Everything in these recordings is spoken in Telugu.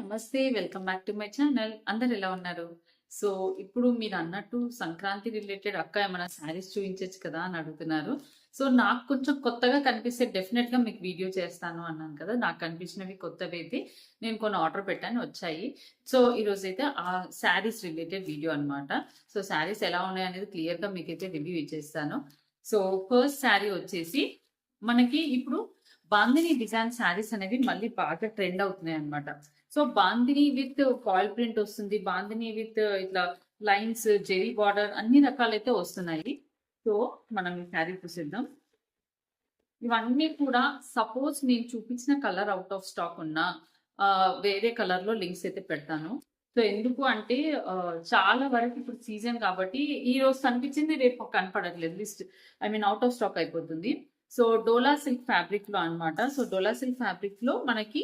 నమస్తే. Welcome back to my channel. అందరూ ఎలా ఉన్నారు? సో, ఇప్పుడు మీరన్నట్టు సంక్రాంతి రిలేటెడ్ అక్క ఏమైనా శారీస్ చూయించొచ్చు కదా అని అడుగుతున్నారు. సో, నాకు కొంచెం కొత్తగా కనిపిస్తే డెఫినెట్‌గా మీకు వీడియో చేస్తాను అన్నాను కదా! నాకు కనిపించినవి కొత్తవైతే నేను కొన్ని ఆర్డర్ పెట్టాను వచ్చాయి. సో, ఈరోజైతే ఆ శారీస్ రిలేటెడ్ వీడియో అనమాట. సో, శారీస్ ఎలా ఉన్నాయనేది క్లియర్‌గా మీకైతే రివ్యూ ఇచ్చేస్తాను. సో, ఫస్ట్ శారీ వచ్చేసి మనకి ఇప్పుడు బాందిని డిజైన్ శారీస్ అనేవి మళ్ళీ బాగా ట్రెండ్ అవుతున్నాయి అనమాట. So bandhani with foil print వస్తుంది, బాందిని విత్ ఇట్లా లైన్స్, జెరీ బార్డర్ అన్ని రకాలైతే వస్తున్నాయి. సో మనం ఈ శారీ చూసేద్దాం. ఇవన్నీ కూడా సపోజ్ నేను చూపించిన కలర్ అవుట్ ఆఫ్ స్టాక్ ఉన్న వేరే కలర్ లో లింక్స్ అయితే పెడతాను. సో ఎందుకు అంటే చాలా వరకు ఇప్పుడు సీజన్ కాబట్టి ఈ రోజు కనిపించింది రేపు కనపడట్లేదు, list I mean out of stock అయిపోతుంది. సో డోలా సిల్క్ ఫ్యాబ్రిక్ లో అనమాట. సో డోలా సిల్క్ ఫ్యాబ్రిక్ లో మనకి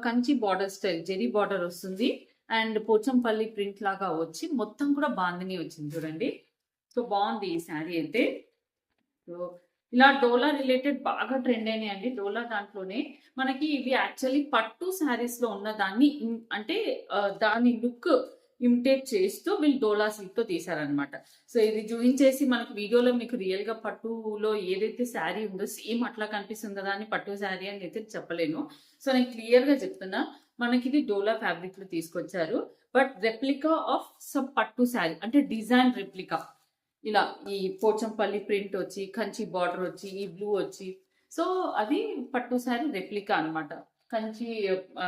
Kanchi border style zari border వస్తుంది అండ్ పోచంపల్లి ప్రింట్ లాగా వచ్చి మొత్తం కూడా బాందిని వచ్చింది చూడండి. సో బాగుంది ఈ శారీ అయితే. సో ఇలా డోలా రిలేటెడ్ బాగా ట్రెండ్ అయినాయండి. డోలా దాంట్లోనే మనకి ఇవి యాక్చువల్లీ పట్టు శారీస్ లో ఉన్న దాన్ని అంటే దాని లుక్ ఇమిటేట్ చేస్తూ వీళ్ళు డోలా సిల్క్ తో తీసారనమాట. సో ఇది చూపించేసి మనకి వీడియోలో మీకు రియల్ గా పట్టులో ఏదైతే శారీ ఉందో సేమ్ అట్లా కనిపిస్తుంది కదా అని పట్టు శారీ అని అయితే చెప్పలేను. సో నేను క్లియర్ గా చెప్తున్నా, మనకి ఇది డోలా ఫ్యాబ్రిక్ లో తీసుకొచ్చారు. బట్ రెప్లికా ఆఫ్ సమ్ పట్టు శారీ అంటే డిజైన్ రెప్లికా. ఇలా ఈ పోచంపల్లి ప్రింట్ వచ్చి, కంచి బార్డర్ వచ్చి, ఈ బ్లూ వచ్చి, సో అది పట్టు శారీ రెప్లికా అనమాట. కంచి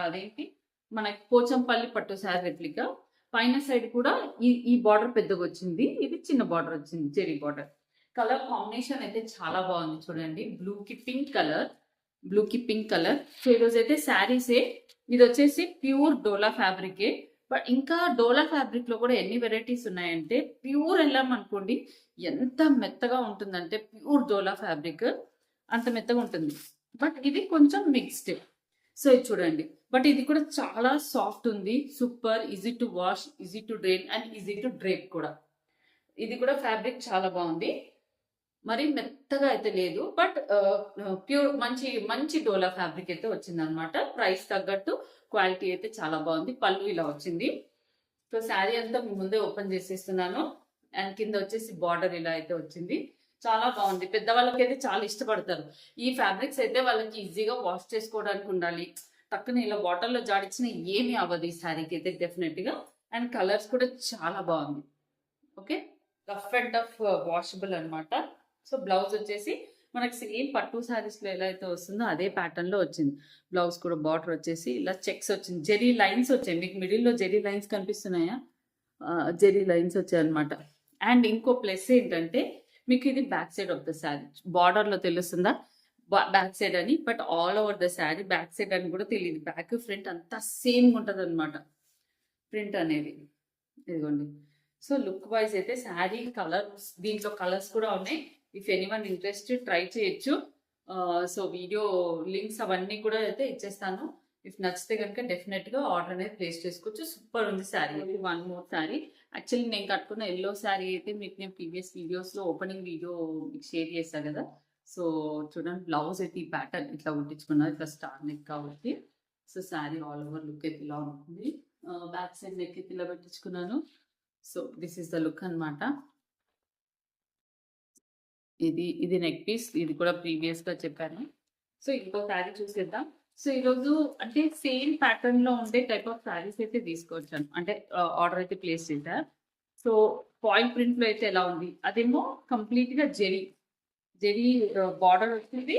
అదేంటి మనకి పోచంపల్లి పట్టు శారీ రెప్లికా. పైన సైడ్ కూడా ఈ బార్డర్ పెద్దగా వచ్చింది, ఇది చిన్న బార్డర్ వచ్చింది, చెరీ బార్డర్. కలర్ కాంబినేషన్ అయితే చాలా బాగుంది చూడండి. బ్లూకి పింక్ కలర్, బ్లూకి పింక్ కలర్. సో ఈరోజు అయితే శారీసే, ఇది వచ్చేసి ప్యూర్ డోలా ఫ్యాబ్రికే. బట్ ఇంకా డోలా ఫ్యాబ్రిక్ లో కూడా ఎన్ని వెరైటీస్ ఉన్నాయంటే, ప్యూర్ వెళ్ళాం అనుకోండి ఎంత మెత్తగా ఉంటుందంటే, ప్యూర్ డోలా ఫ్యాబ్రిక్ అంత మెత్తగా ఉంటుంది. బట్ ఇది కొంచెం మిక్స్డ్. సో ఇది చూడండి, బట్ ఇది కూడా చాలా సాఫ్ట్ ఉంది, super easy to wash, easy to drain and easy to drape కూడా. ఇది కూడా ఫ్యాబ్రిక్ చాలా బాగుంది, మరి మెత్తగా అయితే లేదు. బట్ ప్యూర్ మంచి మంచి డోలా ఫ్యాబ్రిక్ అయితే వచ్చింది అనమాట. ప్రైస్ తగ్గట్టు క్వాలిటీ అయితే చాలా బాగుంది. పళ్ళు ఇలా వచ్చింది. సో శారీ అంతా మీ ముందే ఓపెన్ చేసేస్తున్నాను. అండ్ కింద వచ్చేసి బార్డర్ ఇలా అయితే వచ్చింది. చాలా బాగుంది. పెద్దవాళ్ళకి అయితే చాలా ఇష్టపడతారు ఈ ఫ్యాబ్రిక్స్ అయితే. వాళ్ళకి ఈజీగా వాష్ చేసుకోవడానికి ఉండాలి, టక్కున ఇలా వాటర్లో జాడించిన ఏమీ అవ్వదు ఈ శారీకి అయితే డెఫినెట్ గా. అండ్ కలర్స్ కూడా చాలా బాగుంది. Okay, rough and tough washable అనమాట. సో బ్లౌజ్ వచ్చేసి మనకి సేమ్ పట్టు శారీస్ లో ఎలా అయితే వస్తుందో అదే ప్యాటర్న్ లో వచ్చింది. బ్లౌజ్ కూడా బార్డర్ వచ్చేసి ఇలా చెక్స్ వచ్చింది, జెరీ లైన్స్ వచ్చాయి. మీకు మిడిల్ లో జెరీ లైన్స్ కనిపిస్తున్నాయా? జెరీ లైన్స్ వచ్చాయి అనమాట. అండ్ ఇంకో ప్లస్ ఏంటంటే, మీకు ఇది back side of the sari, border లో తెలుస్తుందా బ్యాక్ సైడ్ అని, but all over the sari back side అని కూడా తెలియదు. బ్యాక్ ఫ్రంట్ అంతా సేమ్ ఉంటుంది అనమాట ప్రింట్ అనేది. ఇదిగోండి. సో లుక్ వైజ్ అయితే శారీ కలర్స్, దీంట్లో కలర్స్ కూడా ఉన్నాయి. ఇఫ్ ఎనీవన్ ఇంట్రెస్టెడ్ ట్రై చేయొచ్చు. సో వీడియో లింక్స్ అవన్నీ కూడా అయితే ఇచ్చేస్తాను. ఇఫ్ నచ్చితే కనుక డెఫినెట్ గా ఆర్డర్ అనేది ప్లేస్ చేసుకోవచ్చు. సూపర్ ఉంది sari. One more sari, actually నేను కట్టుకున్న ఎల్లో శారీ అయితే మీకు నేను ప్రీవియస్ వీడియోస్ లో ఓపెనింగ్ వీడియో మీకు షేర్ చేశాను కదా. సో చూడండి, బ్లౌజ్ అయితే ఈ ప్యాటర్న్ ఇట్లా కుట్టించుకున్నారు, ఇట్లా స్టార్ నెక్ కాబట్టి. So sari all over look అయితే ఇలా ఉంటుంది. బ్యాక్ సైడ్ నెక్ అయితే ఇలా పెట్టించుకున్నాను. So this is the look అనమాట. ఇది నెక్ పీస్, ఇది కూడా ప్రీవియస్ గా చెప్పాను. సో ఇంకో శారీ చూసేద్దాం. సో ఈరోజు అంటే సేమ్ ప్యాటర్న్ లో ఉండే టైప్ ఆఫ్ శారీస్ అయితే తీసుకొచ్చాను, అంటే ఆర్డర్ అయితే ప్లేస్ చేశారు. సో ఫాయిల్ ప్రింట్ లో అయితే ఎలా ఉంది, అదేమో కంప్లీట్ గా జెరీ బార్డర్ వచ్చింది,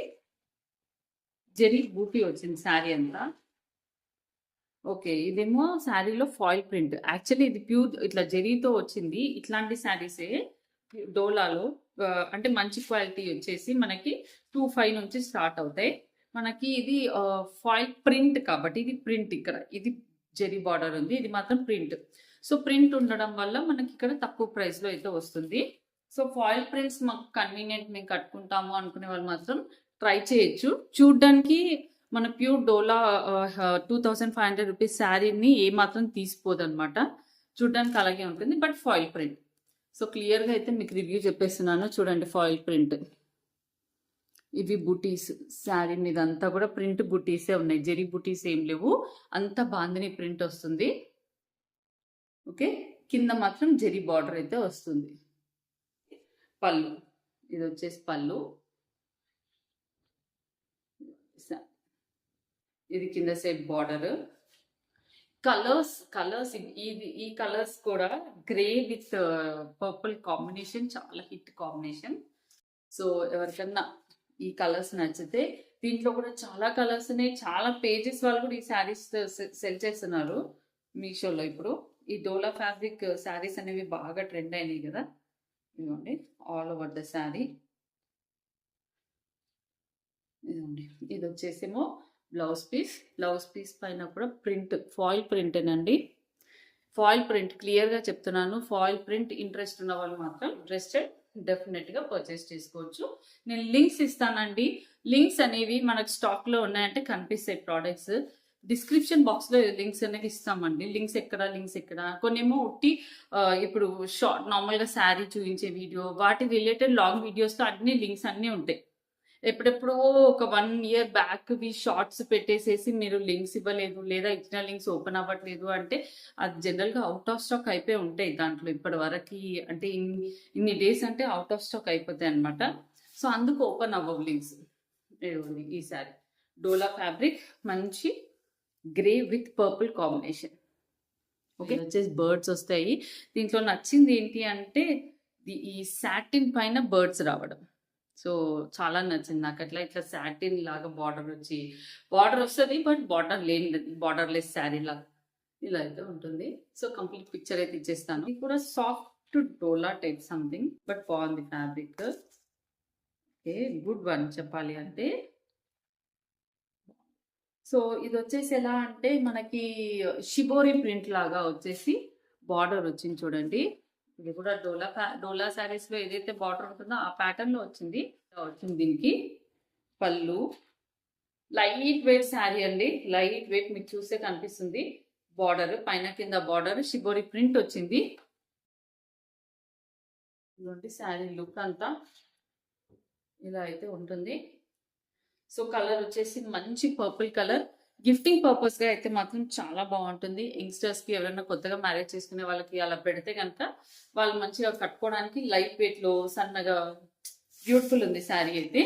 జెరీ బూటీ వచ్చింది శారీ అంతా. ఓకే, ఇదేమో శారీలో ఫాయిల్ ప్రింట్. యాక్చువల్లీ ఇది ప్యూర్ ఇట్లా జెరీతో వచ్చింది. ఇట్లాంటి శారీసే డోలాలో అంటే మంచి క్వాలిటీ వచ్చేసి మనకి 25 నుంచి స్టార్ట్ అవుతాయి. మనకి ఇది ఫాయిల్ ప్రింట్ కాబట్టి ఇది ప్రింట్, ఇక్కడ ఇది జెరీ బార్డర్ ఉంది, ఇది మాత్రం ప్రింట్. సో ప్రింట్ ఉండడం వల్ల మనకి ఇక్కడ తక్కువ ప్రైస్ లో అయితే వస్తుంది. సో ఫాయిల్ ప్రింట్స్ మాకు కన్వీనియంట్, మేము కట్టుకుంటాము అనుకునే వాళ్ళు మాత్రం ట్రై చేయొచ్చు. చూడ్డానికి మన ప్యూర్ డోలా 2500 రూపీస్ శారీని ఏమాత్రం తీసిపోదు అనమాట, చూడ్డానికి అలాగే ఉంటుంది. But foil print. సో క్లియర్గా అయితే మీకు రివ్యూ చెప్పేస్తున్నాను. చూడండి ఫాయిల్ ప్రింట్. ఇవి బుటీస్, శారీ మీద అంతా కూడా ప్రింట్ బుటీసే ఉన్నాయి, జరీ బుటీస్ ఏం లేవు, అంతా బాందిని ప్రింట్ వస్తుంది. ఓకే, కింద మాత్రం జరీ బార్డర్ అయితే వస్తుంది. పళ్ళు, ఇది వచ్చేసి పళ్ళు, ఇది కింద సైడ్ బార్డర్. కలర్స్ ఈ కలర్స్ కూడా గ్రే విత్ పర్పుల్ కాంబినేషన్, చాలా హిట్ కాంబినేషన్. సో ఎవరికన్నా ఈ కలర్స్ నచ్చితే, దీంట్లో కూడా చాలా కలర్స్ ఉన్నాయి, చాలా పేజెస్ వాళ్ళు కూడా ఈ శారీస్ సెల్ చేస్తున్నారు మీషోలో. ఇప్పుడు ఈ డోలా ఫ్యాబ్రిక్ శారీస్ అనేవి బాగా ట్రెండ్ అయినాయి కదా. ఇదిగోండి ఆల్ ఓవర్ ద శారీ. ఇదిగోండి, ఇది వచ్చేసేమో బ్లౌజ్ పీస్ పైన కూడా ప్రింట్, ఫాయిల్ ప్రింటేనండి, ఫాయిల్ ప్రింట్. క్లియర్గా చెప్తున్నాను, ఫాయిల్ ప్రింట్ ఇంట్రెస్ట్ ఉన్న వాళ్ళు మాత్రం డెఫినెట్గా పర్చేస్ చేసుకోవచ్చు. నేను లింక్స్ ఇస్తానండి. లింక్స్ అనేవి మనకు స్టాక్లో ఉన్నాయంటే కనిపిస్తాయి ప్రోడక్ట్స్. డిస్క్రిప్షన్ బాక్స్లో లింక్స్ అనేవి ఇస్తామండి. లింక్స్ ఎక్కడ కొన్నేమో ఉట్టి ఇప్పుడు నార్మల్గా శారీ చూపించే వీడియో, వాటి రిలేటెడ్ లాంగ్ వీడియోస్తో అన్ని లింక్స్ అన్నీ ఉంటాయి. ఎప్పుడెప్పుడో ఒక 1 year బ్యాక్ షార్ట్స్ పెట్టేసేసి మీరు లింక్స్ ఇవ్వలేదు, లేదా ఇచ్చిన లింక్స్ ఓపెన్ అవ్వట్లేదు అంటే అది జనరల్గా అవుట్ ఆఫ్ స్టాక్ అయిపోయి ఉంటాయి దాంట్లో ఇప్పటి వరకు. అంటే ఇన్ని డేస్ అంటే అవుట్ ఆఫ్ స్టాక్ అయిపోతాయి అనమాట. సో అందుకు ఓపెన్ అవ్వవు లింక్స్. ఈ సారీ డోలా ఫ్యాబ్రిక్, మంచి grey with purple combination. Okay, వచ్చేసి బర్డ్స్ వస్తాయి. దీంట్లో నచ్చింది ఏంటి అంటే ఈ సాటిన్ పైన బర్డ్స్ రావడం. సో చాలా నచ్చింది నాకు. ఇట్లా సాటిన్ లాగా బార్డర్ వస్తుంది, బట్ బార్డర్లెస్ శారీ లాగా ఇలా అయితే ఉంటుంది. సో కంప్లీట్ పిక్చర్ అయితే ఇచ్చేస్తాను. ఇది కూడా soft dola type something, but బాగుంది ఫ్యాబ్రిక్. ఓకే, గుడ్ వన్ చెప్పాలి అంటే. సో ఇది వచ్చేసి ఎలా అంటే మనకి షిబోరి ప్రింట్ లాగా వచ్చేసి బార్డర్ వచ్చింది చూడండి. ఇది కూడా డోలా శారీస్ లో ఏదైతే బార్డర్ ఉంటుందో ఆ ప్యాటర్న్ లో వచ్చింది. దీనికి పళ్ళు, లైట్ వెయిట్ శారీ అండి, లైట్ వెయిట్, మీకు చూస్తే కనిపిస్తుంది. బార్డర్ పైన కింద బార్డర్ షిబోరి ప్రింట్ వచ్చింది. ఇదండి శారీ లుక్ అంతా ఇలా అయితే ఉంటుంది. సో కలర్ వచ్చేసి మంచి పర్పుల్ కలర్. గిఫ్టింగ్ పర్పస్ గా అయితే మాత్రం చాలా బాగుంటుంది. యంగ్స్టర్స్ కి ఎవరైనా కొత్తగా మ్యారేజ్ చేసుకునే వాళ్ళకి అలా పెడితే కనుక వాళ్ళు మంచిగా కట్టుకోవడానికి లైట్ వెయిట్ లో సన్నగా బ్యూటిఫుల్ ఉంది శారీ అయితే.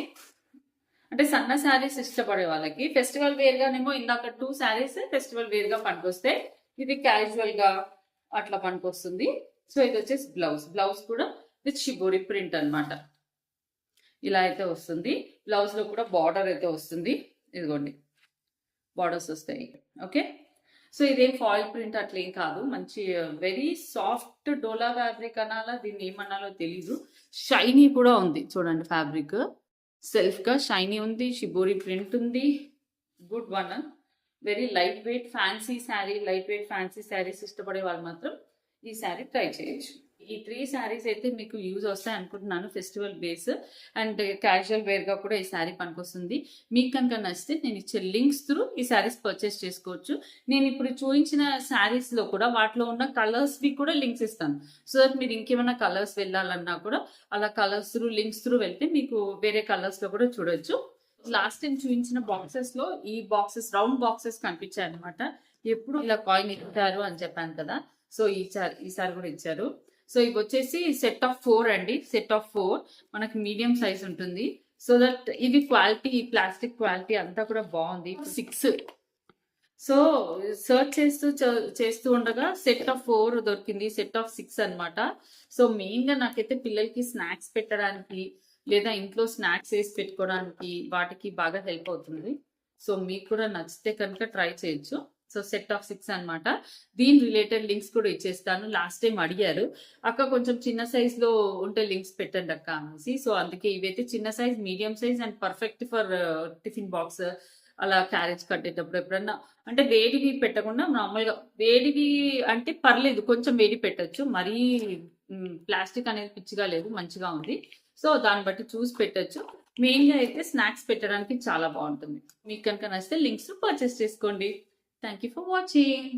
అంటే సన్న శారీస్ ఇష్టపడే వాళ్ళకి ఫెస్టివల్ వేర్ గానేమో ఇందాక 2 శారీస్ ఫెస్టివల్ వేర్ గా పనికొస్తాయి, ఇది క్యాజువల్ గా అట్లా పనికొస్తుంది. సో ఇది వచ్చేసి బ్లౌజ్ కూడా విత్ షిబోరి ప్రింట్ అనమాట. ఇలా అయితే వస్తుంది. బ్లౌజ్ లో కూడా బార్డర్ అయితే వస్తుంది. ఇదిగోండి బార్డర్స్ వస్తాయి. ఓకే, సో ఇదేం ఫాయిల్ ప్రింట్ అట్లేం కాదు, మంచి వెరీ సాఫ్ట్ డోలా ఫ్యాబ్రిక్ అనాలా, దీన్ని ఏమన్నాలో తెలీదు. షైనీ కూడా ఉంది చూడండి, ఫ్యాబ్రిక్ సెల్ఫ్ గా షైనీ ఉంది, షిబోరి ప్రింట్ ఉంది. Good one, very light weight fancy sari. Light weight fancy saris ఇష్టపడే వాళ్ళు మాత్రం ఈ శారీ ట్రై చేయొచ్చు. ఈ 3 శారీస్ అయితే మీకు యూజ్ వస్తాయి అనుకుంటున్నాను, festival base and casual wear గా కూడా ఈ శారీ పనికొస్తుంది. మీకు కనుక నచ్చితే నేను ఇచ్చే లింక్స్ త్రూ ఈ శారీస్ పర్చేస్ చేసుకోవచ్చు. నేను ఇప్పుడు చూపించిన శారీస్ లో కూడా వాటిలో ఉన్న కలర్స్ వి కూడా లింక్స్ ఇస్తాను. సో దట్ మీరు ఇంకేమైనా కలర్స్ వెళ్ళాలన్నా కూడా అలా కలర్స్ త్రూ లింక్స్ త్రూ వెళ్తే మీకు వేరే కలర్స్ లో కూడా చూడొచ్చు. లాస్ట్ టైం చూపించిన బాక్సెస్ లో ఈ బాక్సెస్ రౌండ్ బాక్సెస్ కనిపించాయి అనమాట. ఎప్పుడు ఇలా కాయిన్ ఇచ్చారు అని చెప్పాను కదా, సో ఈసారి కూడా ఇచ్చారు. సో ఇవి వచ్చేసి సెట్ ఆఫ్ 4 అండి, సెట్ ఆఫ్ 4 మనకి మీడియం సైజ్ ఉంటుంది. సో దట్ ఇది క్వాలిటీ, ప్లాస్టిక్ క్వాలిటీ అంతా కూడా బాగుంది. 6, సో సర్చ్ చేస్తూ ఉండగా సెట్ ఆఫ్ 4 దొరికింది, సెట్ ఆఫ్ 6 అనమాట. సో మెయిన్ గా నాకైతే పిల్లలకి స్నాక్స్ పెట్టడానికి లేదా ఇంట్లో స్నాక్స్ వేసి పెట్టుకోవడానికి వాటికి బాగా హెల్ప్ అవుతుంది. సో మీకు కూడా నచ్చితే కనుక ట్రై చేయొచ్చు. సో సెట్ ఆఫ్ 6 అనమాట. దీని రిలేటెడ్ లింక్స్ కూడా ఇచ్చేస్తాను. లాస్ట్ టైం అడిగారు అక్క కొంచెం చిన్న సైజ్ లో ఉంటే లింక్స్ పెట్టండి అక్క అనేసి. సో అందుకే ఇవైతే చిన్న size, medium size and perfect for tiffin box, అలా క్యారేజ్ కట్టేటప్పుడు ఎప్పుడన్నా అంటే వేడివి పెట్టకుండా నార్మల్గా, వేడివి అంటే పర్లేదు కొంచెం వేడి పెట్టచ్చు, మరీ ప్లాస్టిక్ అనేది పిచ్చిగా లేదు, మంచిగా ఉంది. సో దాన్ని బట్టి చూసి పెట్టచ్చు. మెయిన్ గా అయితే స్నాక్స్ పెట్టడానికి చాలా బాగుంటుంది. మీకు కనుక నచ్చితే లింక్స్ పర్చేస్ చేసుకోండి. Thank you for watching.